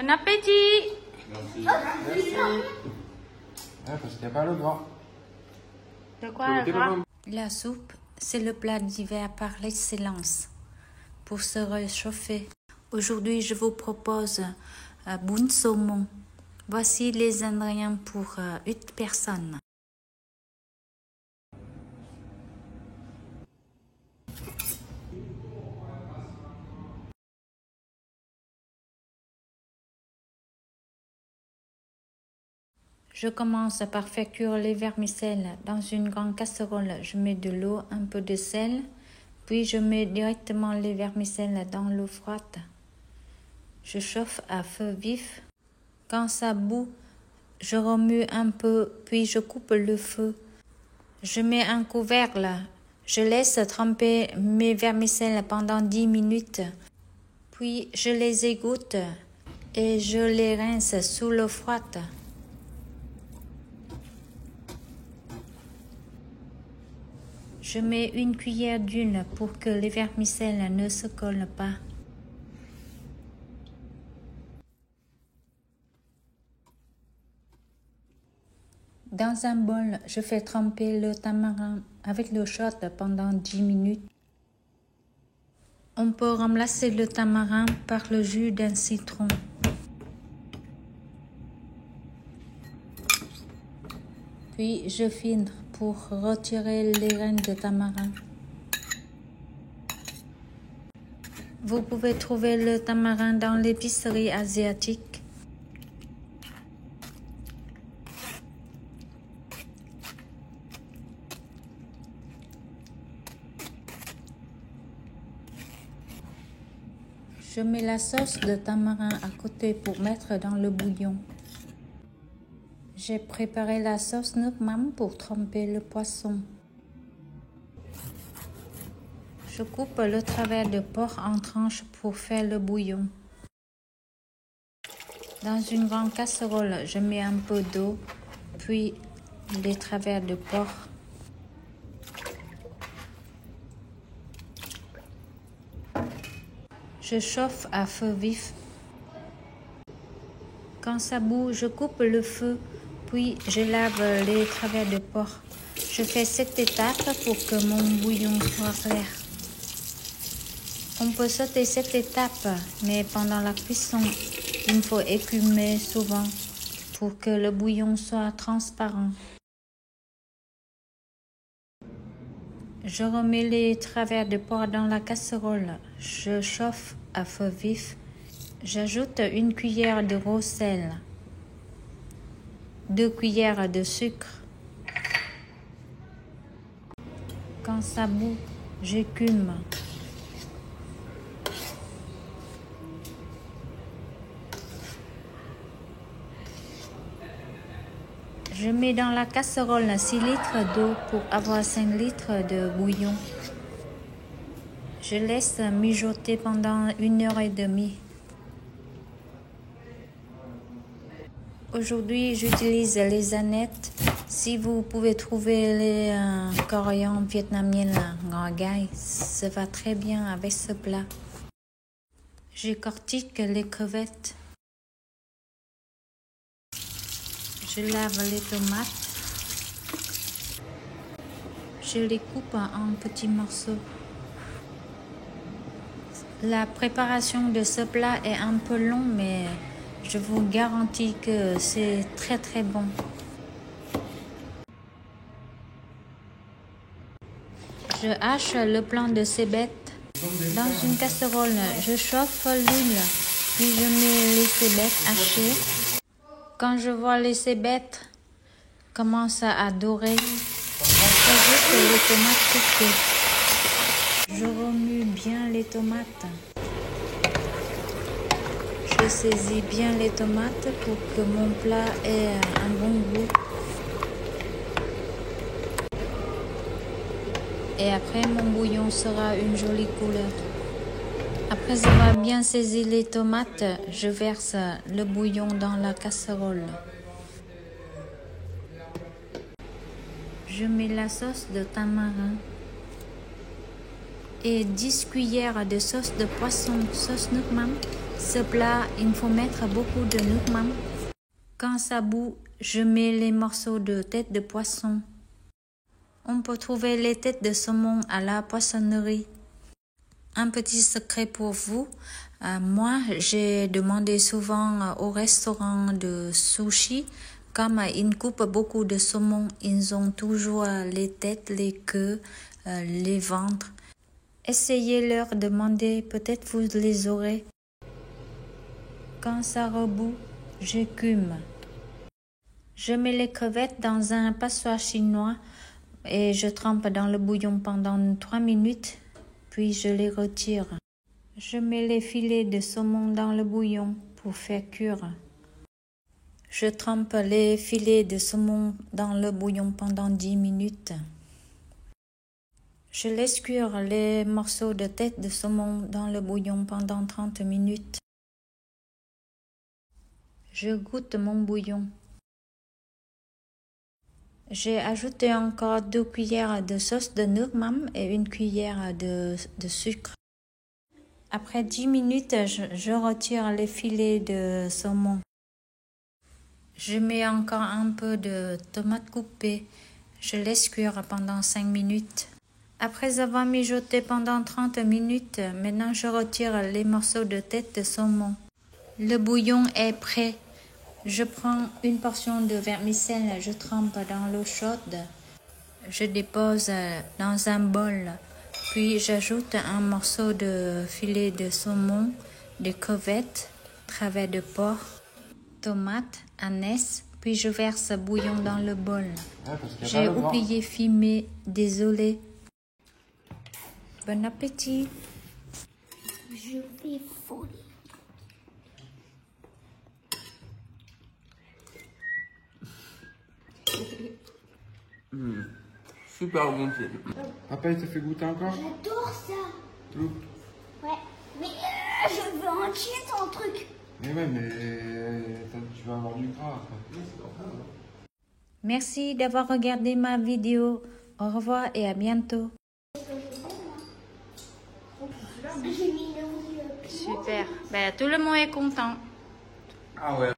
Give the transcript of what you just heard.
Bon appétit! Merci. Merci. Ouais, parce qu'il n'y a pas le gras. De quoi le gras? La soupe, c'est le plat d'hiver par excellence pour se réchauffer. Aujourd'hui, je vous propose boune saumon. Voici les ingrédients pour 8 personnes. Je commence par faire cuire les vermicelles dans une grande casserole. Je mets de l'eau, un peu de sel, puis je mets directement les vermicelles dans l'eau froide. Je chauffe à feu vif. Quand ça bout, je remue un peu, puis je coupe le feu. Je mets un couvercle. Je laisse tremper mes vermicelles pendant 10 minutes. Puis je les égoutte et je les rince sous l'eau froide. Je mets une cuillère d'huile pour que les vermicelles ne se collent pas. Dans un bol, je fais tremper le tamarin avec l'eau chaude pendant 10 minutes. On peut remplacer le tamarin par le jus d'un citron. Puis je filtre pour retirer les graines de tamarin. Vous pouvez trouver le tamarin dans l'épicerie asiatique. Je mets la sauce de tamarin à côté pour mettre dans le bouillon. J'ai préparé la sauce Nước Mắm pour tremper le poisson. Je coupe le travers de porc en tranches pour faire le bouillon. Dans une grande casserole, je mets un peu d'eau, puis les travers de porc. Je chauffe à feu vif. Quand ça bout, je coupe le feu, puis je lave les travers de porc. Je fais cette étape pour que mon bouillon soit clair. On peut sauter cette étape, mais pendant la cuisson, il faut écumer souvent pour que le bouillon soit transparent. Je remets les travers de porc dans la casserole. Je chauffe à feu vif. J'ajoute une cuillère de gros sel, 2 cuillères de sucre. Quand ça bout, j'écume. Je mets dans la casserole 6 litres d'eau pour avoir 5 litres de bouillon. Je laisse mijoter pendant 1h30. Aujourd'hui, j'utilise les anettes. Si vous pouvez trouver les coriandres vietnamiennes ngò gai, ça va très bien avec ce plat. J'écortique les crevettes. Je lave les tomates. Je les coupe en petits morceaux. La préparation de ce plat est un peu longue, mais je vous garantis que c'est très très bon. Je hache le plant de cébettes. Dans une casserole, je chauffe l'huile, puis je mets les cébettes hachées. Quand je vois les cébettes commencent à dorer, j'ajoute les tomates coupées. Je remue bien les tomates. Je saisis bien les tomates pour que mon plat ait un bon goût. Et après, mon bouillon sera une jolie couleur. Après avoir bien saisi les tomates, je verse le bouillon dans la casserole. Je mets la sauce de tamarin et 10 cuillères de sauce de poisson, sauce Nước Mắm. Ce plat, il faut mettre beaucoup de nougmam. Quand ça bout, je mets les morceaux de tête de poisson. On peut trouver les têtes de saumon à la poissonnerie. Un petit secret pour vous. Moi, j'ai demandé souvent au restaurant de sushi. Comme ils coupent beaucoup de saumon, ils ont toujours les têtes, les queues, les ventres. Essayez leur demander, peut-être vous les aurez. Quand ça rebout, j'écume. Je mets les crevettes dans un passoire chinois et je trempe dans le bouillon pendant 3 minutes, puis je les retire. Je mets les filets de saumon dans le bouillon pour faire cuire. Je trempe les filets de saumon dans le bouillon pendant 10 minutes. Je laisse cuire les morceaux de tête de saumon dans le bouillon pendant 30 minutes. Je goûte mon bouillon. J'ai ajouté encore 2 cuillères de sauce de nougmam et 1 cuillère de sucre. Après 10 minutes, je retire les filets de saumon. Je mets encore un peu de tomate coupée. Je laisse cuire pendant 5 minutes. Après avoir mijoté pendant 30 minutes, maintenant je retire les morceaux de tête de saumon. Le bouillon est prêt. Je prends une portion de vermicelle, je trempe dans l'eau chaude. Je dépose dans un bol. Puis j'ajoute un morceau de filet de saumon, des crevettes, travers de porc, tomates, anis, puis je verse bouillon dans le bol. J'ai oublié filmer, désolé. Bon appétit. Je vais folie. Super bon pied. Papa, il te fait goûter encore? J'adore ça. Tout. Ouais, mais je veux entier ton truc. Mais ouais, mais tu vas avoir du gras après. Merci d'avoir regardé ma vidéo. Au revoir et à bientôt. J'ai mis le Super. Ben, tout le monde est content. Ah ouais.